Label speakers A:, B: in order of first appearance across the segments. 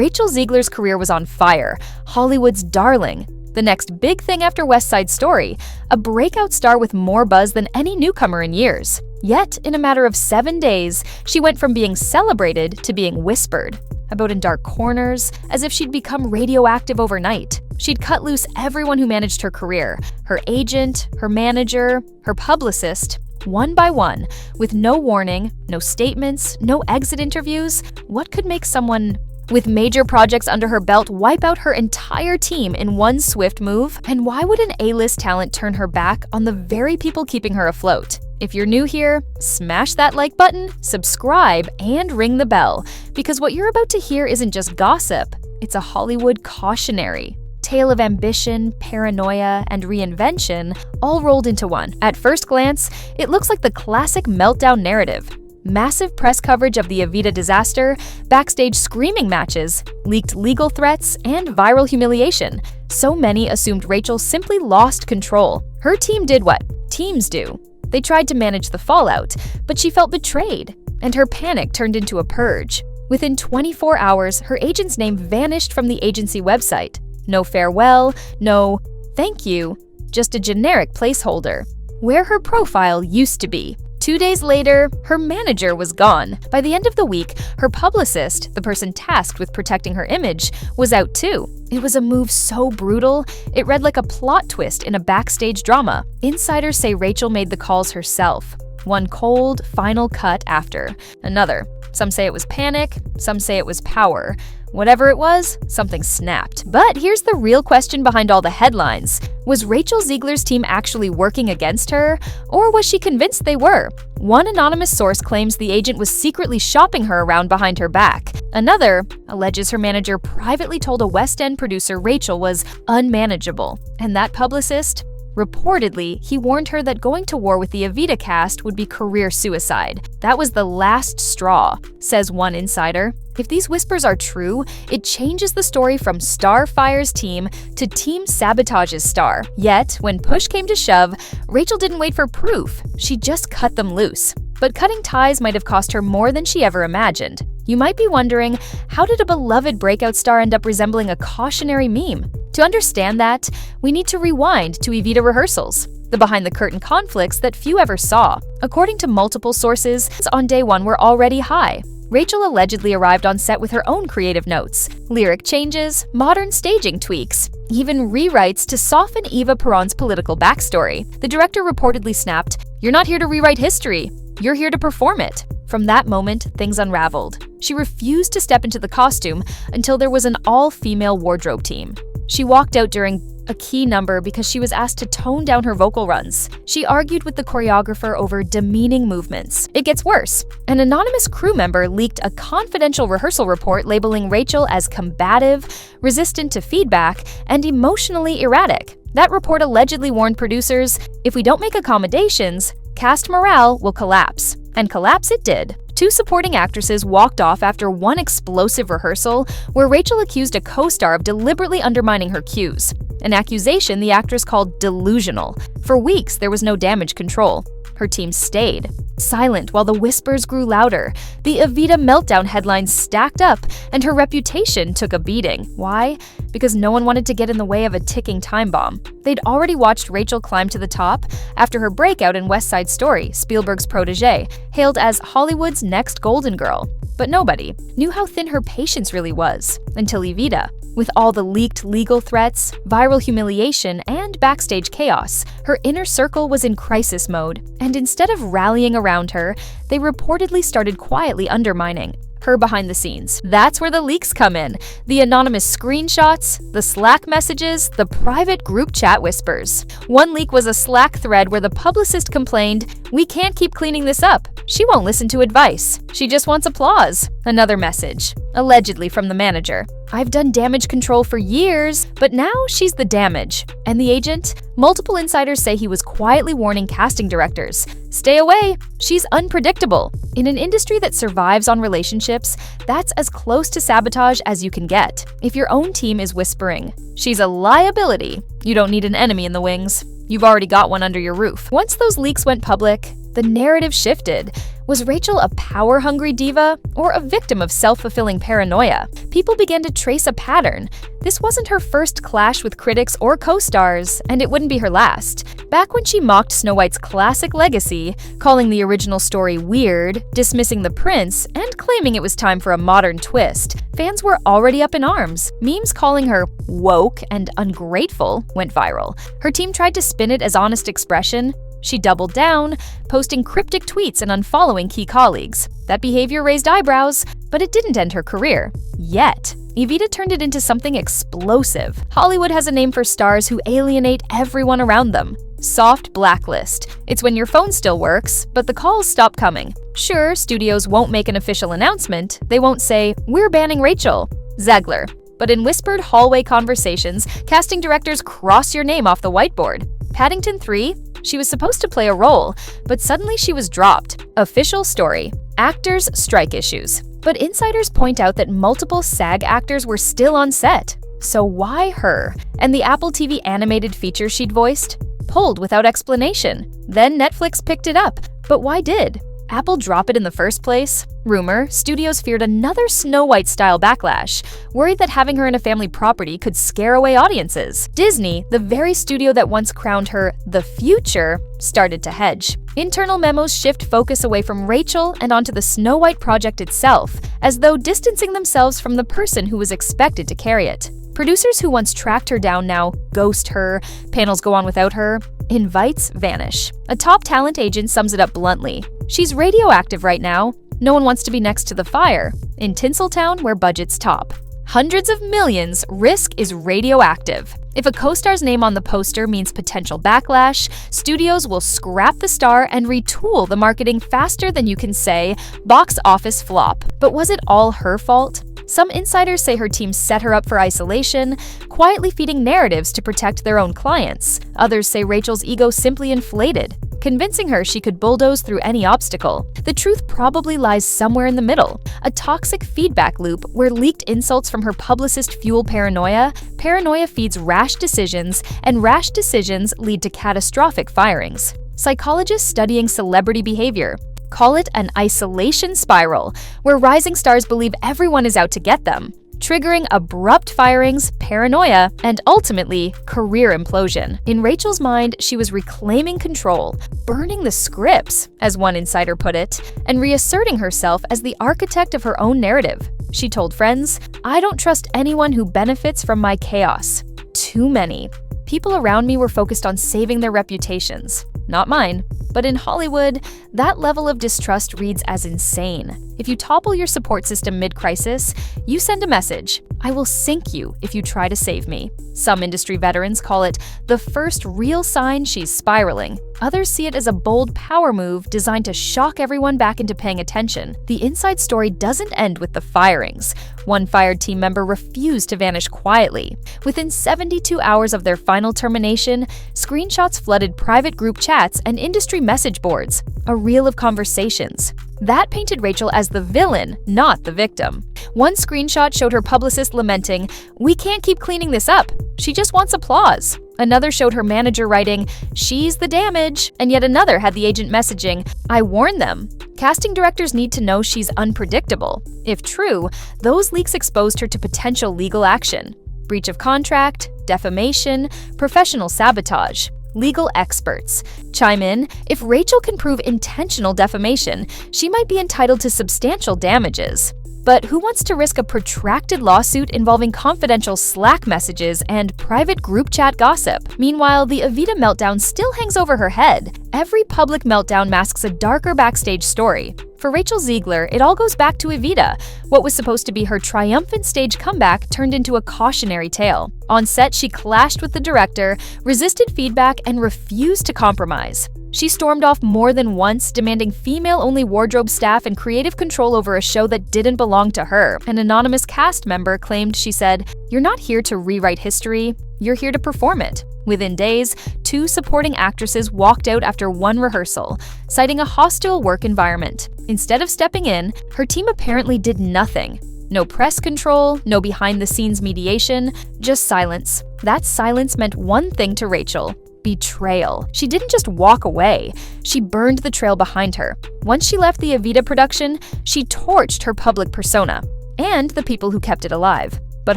A: Rachel Ziegler's career was on fire, Hollywood's darling. The next big thing after West Side Story, a breakout star with more buzz than any newcomer in years. Yet, in a matter of 7 days, she went from being celebrated to being whispered about in dark corners, as if she'd become radioactive overnight. She'd cut loose everyone who managed her career, her agent, her manager, her publicist, one by one, with no warning, no statements, no exit interviews. What could make someone with major projects under her belt wipe out her entire team in one swift move? And why would an A-list talent turn her back on the very people keeping her afloat? If you're new here, smash that like button, subscribe, and ring the bell, because what you're about to hear isn't just gossip, it's a Hollywood cautionary. Tale of ambition, paranoia, and reinvention all rolled into one. At first glance, it looks like the classic meltdown narrative. Massive press coverage of the Evita disaster, backstage screaming matches, leaked legal threats, and viral humiliation. So many assumed Rachel simply lost control. Her team did what teams do. They tried to manage the fallout, but she felt betrayed, and her panic turned into a purge. Within 24 hours, her agent's name vanished from the agency website. No farewell, no thank you, just a generic placeholder, where her profile used to be. 2 days later, her manager was gone. By the end of the week, her publicist, the person tasked with protecting her image, was out too. It was a move so brutal, it read like a plot twist in a backstage drama. Insiders say Rachel made the calls herself. One cold, final cut after another. Some say it was panic, some say it was power. Whatever it was, something snapped. But here's the real question behind all the headlines. Was Rachel Ziegler's team actually working against her, or was she convinced they were? One anonymous source claims the agent was secretly shopping her around behind her back. Another alleges her manager privately told a West End producer Rachel was unmanageable. And that publicist? Reportedly, he warned her that going to war with the Evita cast would be career suicide. That was the last straw, says one insider. If these whispers are true, it changes the story from star fires team to team sabotages star. Yet, when push came to shove, Rachel didn't wait for proof. She just cut them loose. But cutting ties might have cost her more than she ever imagined. You might be wondering, how did a beloved breakout star end up resembling a cautionary meme? To understand that, we need to rewind to Evita rehearsals, the behind-the-curtain conflicts that few ever saw. According to multiple sources, on day one were already high. Rachel allegedly arrived on set with her own creative notes, lyric changes, modern staging tweaks, even rewrites to soften Eva Perón's political backstory. The director reportedly snapped, "You're not here to rewrite history, you're here to perform it." From that moment, things unraveled. She refused to step into the costume until there was an all-female wardrobe team. She walked out during a key number because she was asked to tone down her vocal runs. She argued with the choreographer over demeaning movements. It gets worse. An anonymous crew member leaked a confidential rehearsal report labeling Rachel as combative, resistant to feedback, and emotionally erratic. That report allegedly warned producers, if we don't make accommodations, cast morale will collapse. And collapse it did. 2 supporting actresses walked off after one explosive rehearsal where Rachel accused a co-star of deliberately undermining her cues, an accusation the actress called delusional. For weeks, there was no damage control. Her team stayed silent while the whispers grew louder. The Evita Meltdown headlines stacked up, and her reputation took a beating. Why? Because no one wanted to get in the way of a ticking time bomb. They'd already watched Rachel climb to the top after her breakout in West Side Story, Spielberg's protege, hailed as Hollywood's next Golden Girl. But nobody knew how thin her patience really was until Evita. With all the leaked legal threats, viral humiliation, and backstage chaos, her inner circle was in crisis mode, and instead of rallying around her, they reportedly started quietly undermining her behind the scenes. That's where the leaks come in. The anonymous screenshots, the Slack messages, the private group chat whispers. One leak was a Slack thread where the publicist complained, "We can't keep cleaning this up. She won't listen to advice. She just wants applause." Another message, allegedly from the manager, "I've done damage control for years, but now she's the damage." And the agent? Multiple insiders say he was quietly warning casting directors, "Stay away, she's unpredictable." In an industry that survives on relationships, that's as close to sabotage as you can get. If your own team is whispering, "She's a liability," you don't need an enemy in the wings. You've already got one under your roof. Once those leaks went public, The narrative shifted. Was Rachel a power-hungry diva or a victim of self-fulfilling paranoia? People began to trace a pattern. This wasn't her first clash with critics or co-stars, and it wouldn't be her last. Back when she mocked Snow White's classic legacy, calling the original story weird, dismissing the prince, and claiming it was time for a modern twist, fans were already up in arms. Memes calling her woke and ungrateful went viral. Her team tried to spin it as honest expression. She doubled down, posting cryptic tweets and unfollowing key colleagues. That behavior raised eyebrows, but it didn't end her career. Yet, Evita turned it into something explosive. Hollywood has a name for stars who alienate everyone around them. Soft blacklist. It's when your phone still works, but the calls stop coming. Sure, studios won't make an official announcement. They won't say, "We're banning Rachel." Ziegler. But in whispered hallway conversations, casting directors cross your name off the whiteboard. Paddington 3? She was supposed to play a role, but suddenly she was dropped. Official story. Actors' strike issues. But insiders point out that multiple SAG actors were still on set. So why her? And the Apple TV animated feature she'd voiced? Pulled without explanation. Then Netflix picked it up. But why did Apple drop it in the first place? Rumor, studios feared another Snow White-style backlash, worried that having her in a family property could scare away audiences. Disney, the very studio that once crowned her the future, started to hedge. Internal memos shift focus away from Rachel and onto the Snow White project itself, as though distancing themselves from the person who was expected to carry it. Producers who once tracked her down now ghost her, panels go on without her, invites vanish. A top talent agent sums it up bluntly. She's radioactive right now. No one wants to be next to the fire. In Tinseltown, where budgets top. Hundreds of millions, risk is radioactive. If a co-star's name on the poster means potential backlash, studios will scrap the star and retool the marketing faster than you can say, box office flop. But was it all her fault? Some insiders say her team set her up for isolation, quietly feeding narratives to protect their own clients. Others say Rachel's ego simply inflated, convincing her she could bulldoze through any obstacle. The truth probably lies somewhere in the middle, a toxic feedback loop where leaked insults from her publicist fuel paranoia, paranoia feeds rash decisions, and rash decisions lead to catastrophic firings. Psychologists studying celebrity behavior call it an isolation spiral, where rising stars believe everyone is out to get them, triggering abrupt firings, paranoia, and ultimately, career implosion. In Rachel's mind, she was reclaiming control, burning the scripts, as one insider put it, and reasserting herself as the architect of her own narrative. She told friends, "I don't trust anyone who benefits from my chaos. Too many. People around me were focused on saving their reputations, not mine." But in Hollywood, that level of distrust reads as insane. If you topple your support system mid-crisis, you send a message, "I will sink you if you try to save me." Some industry veterans call it the first real sign she's spiraling. Others see it as a bold power move designed to shock everyone back into paying attention. The inside story doesn't end with the firings. One fired team member refused to vanish quietly. Within 72 hours of their final termination, screenshots flooded private group chats and industry message boards, a reel of conversations. That painted Rachel as the villain, not the victim. One screenshot showed her publicist lamenting, "We can't keep cleaning this up. She just wants applause." Another showed her manager writing, "She's the damage," and yet another had the agent messaging, "I warned them." Casting directors need to know she's unpredictable. If true, those leaks exposed her to potential legal action. Breach of contract, defamation, professional sabotage. Legal experts chime in. If Rachel can prove intentional defamation, she might be entitled to substantial damages. But who wants to risk a protracted lawsuit involving confidential Slack messages and private group chat gossip? Meanwhile, the Evita Meltdown still hangs over her head. Every public meltdown masks a darker backstage story. For Rachel Ziegler, it all goes back to Evita. What was supposed to be her triumphant stage comeback turned into a cautionary tale. On set, she clashed with the director, resisted feedback, and refused to compromise. She stormed off more than once, demanding female-only wardrobe staff and creative control over a show that didn't belong to her. An anonymous cast member claimed she said, "You're not here to rewrite history, you're here to perform it." Within days, 2 supporting actresses walked out after one rehearsal, citing a hostile work environment. Instead of stepping in, her team apparently did nothing. No press control, no behind-the-scenes mediation, just silence. That silence meant one thing to Rachel: betrayal. She didn't just walk away, she burned the trail behind her. Once she left the Evita production, she torched her public persona and the people who kept it alive. But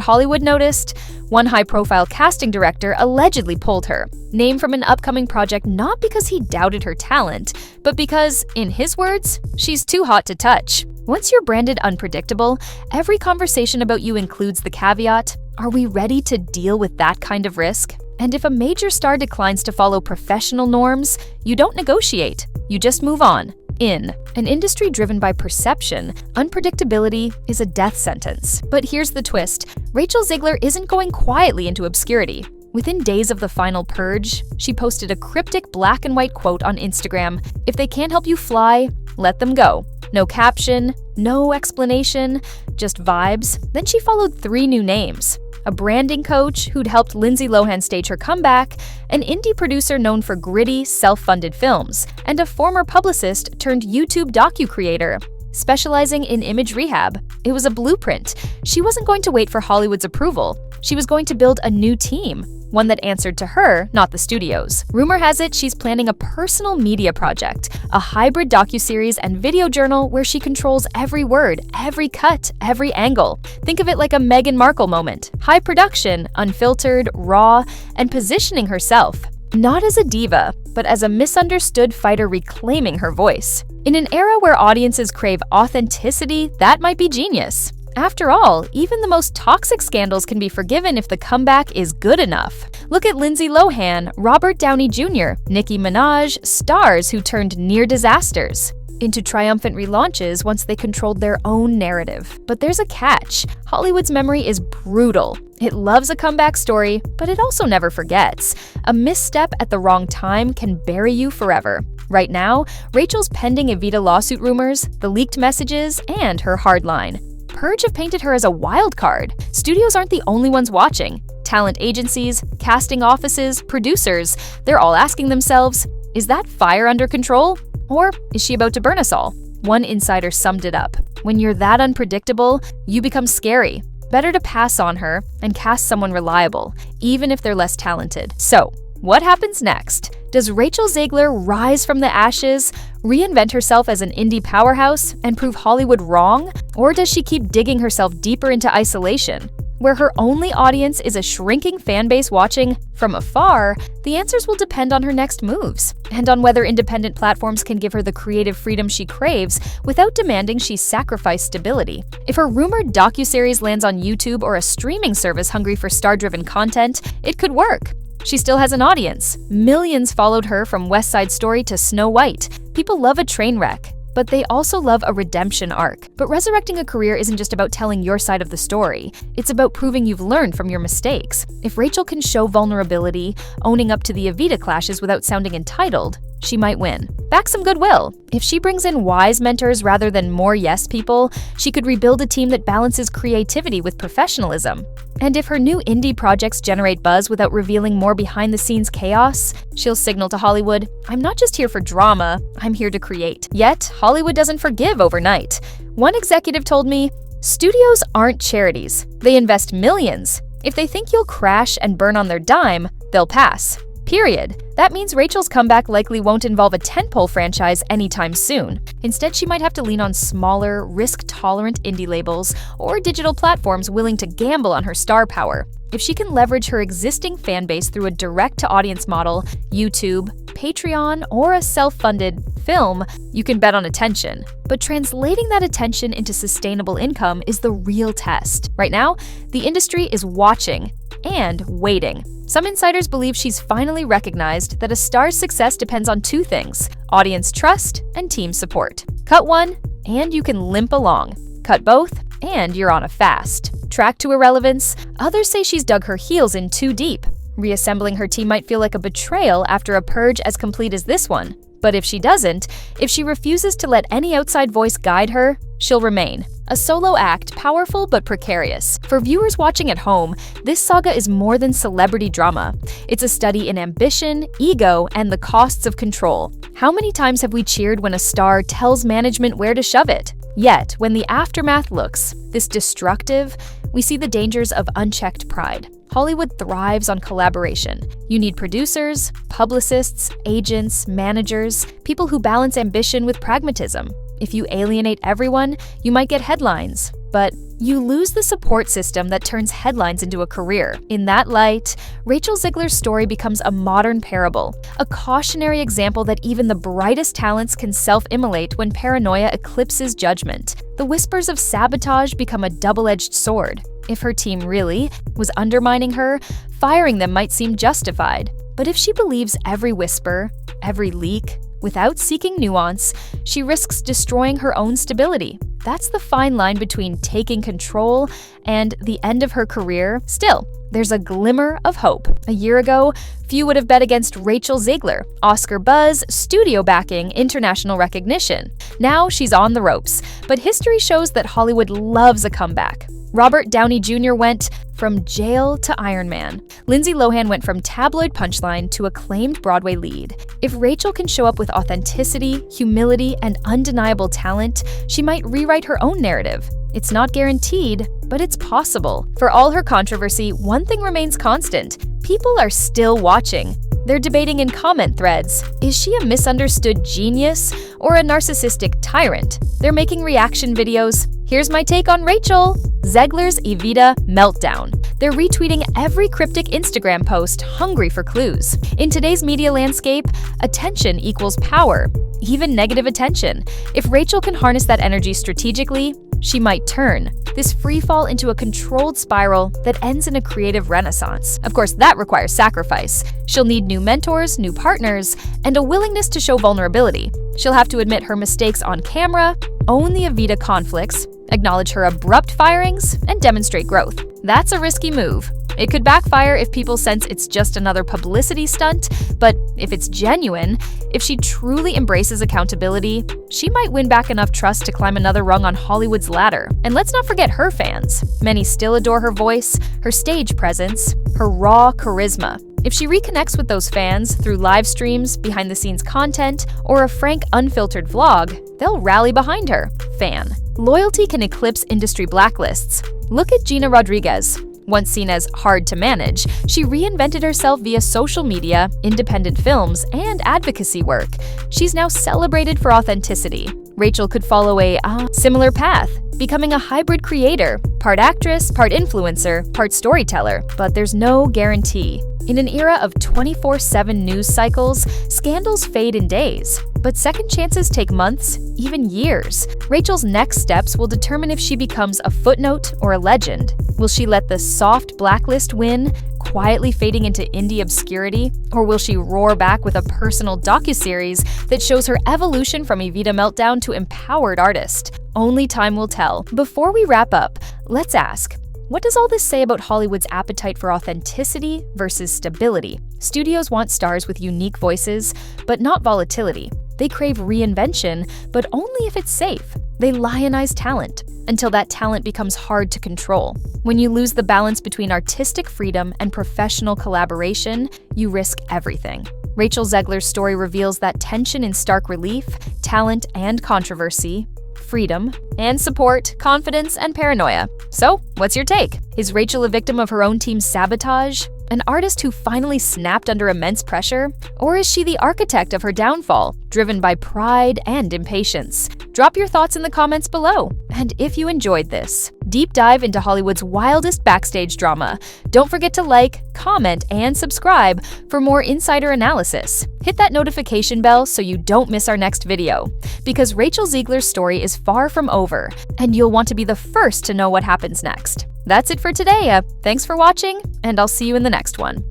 A: Hollywood noticed. One high-profile casting director allegedly pulled her, named from an upcoming project not because he doubted her talent, but because, in his words, she's too hot to touch. Once you're branded unpredictable, every conversation about you includes the caveat, are we ready to deal with that kind of risk? And if a major star declines to follow professional norms, you don't negotiate, you just move on. In an industry driven by perception, unpredictability is a death sentence. But here's the twist. Rachel Ziegler isn't going quietly into obscurity. Within days of the final purge, she posted a cryptic black and white quote on Instagram, "If they can't help you fly, let them go." No caption, no explanation, just vibes. Then she followed 3 new names. A branding coach who'd helped Lindsay Lohan stage her comeback, an indie producer known for gritty, self-funded films, and a former publicist turned YouTube docu-creator, specializing in image rehab. It was a blueprint. She wasn't going to wait for Hollywood's approval. She was going to build a new team, one that answered to her, not the studios. Rumor has it she's planning a personal media project, a hybrid docuseries and video journal where she controls every word, every cut, every angle. Think of it like a Meghan Markle moment. High production, unfiltered, raw, and positioning herself. Not as a diva, but as a misunderstood fighter reclaiming her voice. In an era where audiences crave authenticity, that might be genius. After all, even the most toxic scandals can be forgiven if the comeback is good enough. Look at Lindsay Lohan, Robert Downey Jr., Nicki Minaj, stars who turned near disasters into triumphant relaunches once they controlled their own narrative. But there's a catch. Hollywood's memory is brutal. It loves a comeback story, but it also never forgets. A misstep at the wrong time can bury you forever. Right now, Rachel's pending Evita lawsuit rumors, the leaked messages, and her hard line. Purge have painted her as a wild card. Studios aren't the only ones watching. Talent agencies, casting offices, producers, they're all asking themselves, is that fire under control? Or is she about to burn us all? One insider summed it up. When you're that unpredictable, you become scary. Better to pass on her and cast someone reliable, even if they're less talented. So, what happens next? Does Rachel Ziegler rise from the ashes, reinvent herself as an indie powerhouse, and prove Hollywood wrong? Or does she keep digging herself deeper into isolation, where her only audience is a shrinking fan base watching from afar? The answers will depend on her next moves, and on whether independent platforms can give her the creative freedom she craves without demanding she sacrifice stability. If her rumored docuseries lands on YouTube or a streaming service hungry for star-driven content, it could work. She still has an audience. Millions followed her from West Side Story to Snow White. People love a train wreck, but they also love a redemption arc. But resurrecting a career isn't just about telling your side of the story. It's about proving you've learned from your mistakes. If Rachel can show vulnerability, owning up to the Evita clashes without sounding entitled, she might win. Back some goodwill. If she brings in wise mentors rather than more yes people, she could rebuild a team that balances creativity with professionalism. And if her new indie projects generate buzz without revealing more behind-the-scenes chaos, she'll signal to Hollywood, I'm not just here for drama, I'm here to create. Yet, Hollywood doesn't forgive overnight. One executive told me, studios aren't charities. They invest millions. If they think you'll crash and burn on their dime, they'll pass. Period. That means Rachel's comeback likely won't involve a tentpole franchise anytime soon. Instead, she might have to lean on smaller, risk-tolerant indie labels or digital platforms willing to gamble on her star power. If she can leverage her existing fan base through a direct-to-audience model, YouTube, Patreon, or a self-funded film, you can bet on attention. But translating that attention into sustainable income is the real test. Right now, the industry is watching and waiting. Some insiders believe she's finally recognized that a star's success depends on 2 things: audience trust and team support. Cut one, and you can limp along. Cut both, and you're on a fast. Track to irrelevance, others say she's dug her heels in too deep. Reassembling her team might feel like a betrayal after a purge as complete as this one. But if she doesn't, if she refuses to let any outside voice guide her, she'll remain. A solo act, powerful but precarious. For viewers watching at home, this saga is more than celebrity drama. It's a study in ambition, ego, and the costs of control. How many times have we cheered when a star tells management where to shove it? Yet, when the aftermath looks this destructive, we see the dangers of unchecked pride. Hollywood thrives on collaboration. You need producers, publicists, agents, managers, people who balance ambition with pragmatism. If you alienate everyone, you might get headlines, but you lose the support system that turns headlines into a career. In that light, Rachel Ziegler's story becomes a modern parable, a cautionary example that even the brightest talents can self-immolate when paranoia eclipses judgment. The whispers of sabotage become a double-edged sword. If her team really was undermining her, firing them might seem justified. But if she believes every whisper, every leak, without seeking nuance, she risks destroying her own stability. That's the fine line between taking control and the end of her career. Still, there's a glimmer of hope. A year ago, few would have bet against Rachel Ziegler. Oscar buzz, studio backing, international recognition. Now she's on the ropes. But history shows that Hollywood loves a comeback. Robert Downey Jr. went from jail to Iron Man. Lindsay Lohan went from tabloid punchline to acclaimed Broadway lead. If Rachel can show up with authenticity, humility, and undeniable talent, she might rewrite her own narrative. It's not guaranteed, but it's possible. For all her controversy, one thing remains constant. People are still watching. They're debating in comment threads. Is she a misunderstood genius or a narcissistic tyrant? They're making reaction videos. Here's my take on Rachel. Ziegler's Evita Meltdown. They're retweeting every cryptic Instagram post, hungry for clues. In today's media landscape, attention equals power, even negative attention. If Rachel can harness that energy strategically, she might turn this freefall into a controlled spiral that ends in a creative renaissance. Of course, that requires sacrifice. She'll need new mentors, new partners, and a willingness to show vulnerability. She'll have to admit her mistakes on camera, own the Evita conflicts, acknowledge her abrupt firings, and demonstrate growth. That's a risky move. It could backfire if people sense it's just another publicity stunt, but if it's genuine, if she truly embraces accountability, she might win back enough trust to climb another rung on Hollywood's ladder. And let's not forget her fans. Many still adore her voice, her stage presence, her raw charisma. If she reconnects with those fans through live streams, behind-the-scenes content, or a frank, unfiltered vlog, they'll rally behind her. Fan. Loyalty can eclipse industry blacklists. Look at Gina Rodriguez. Once seen as hard to manage, she reinvented herself via social media, independent films, and advocacy work. She's now celebrated for authenticity. Rachel could follow a similar path, becoming a hybrid creator, part actress, part influencer, part storyteller, but there's no guarantee. In an era of 24/7 news cycles, scandals fade in days, but second chances take months, even years. Rachel's next steps will determine if she becomes a footnote or a legend. Will she let the soft blacklist win, quietly fading into indie obscurity, or will she roar back with a personal docuseries that shows her evolution from Evita Meltdown to empowered artist? Only time will tell. Before we wrap up, let's ask, what does all this say about Hollywood's appetite for authenticity versus stability? Studios want stars with unique voices, but not volatility. They crave reinvention, but only if it's safe. They lionize talent until that talent becomes hard to control. When you lose the balance between artistic freedom and professional collaboration, you risk everything. Rachel Ziegler's story reveals that tension in stark relief, talent and controversy, freedom and support, confidence and paranoia. So, what's your take? Is Rachel a victim of her own team's sabotage? An artist who finally snapped under immense pressure? Or is she the architect of her downfall, driven by pride and impatience? Drop your thoughts in the comments below. And if you enjoyed this deep dive into Hollywood's wildest backstage drama, don't forget to like, comment, and subscribe for more insider analysis. Hit that notification bell so you don't miss our next video, because Rachel Ziegler's story is far from over, and you'll want to be the first to know what happens next. That's it for today. Thanks for watching, and I'll see you in the next one.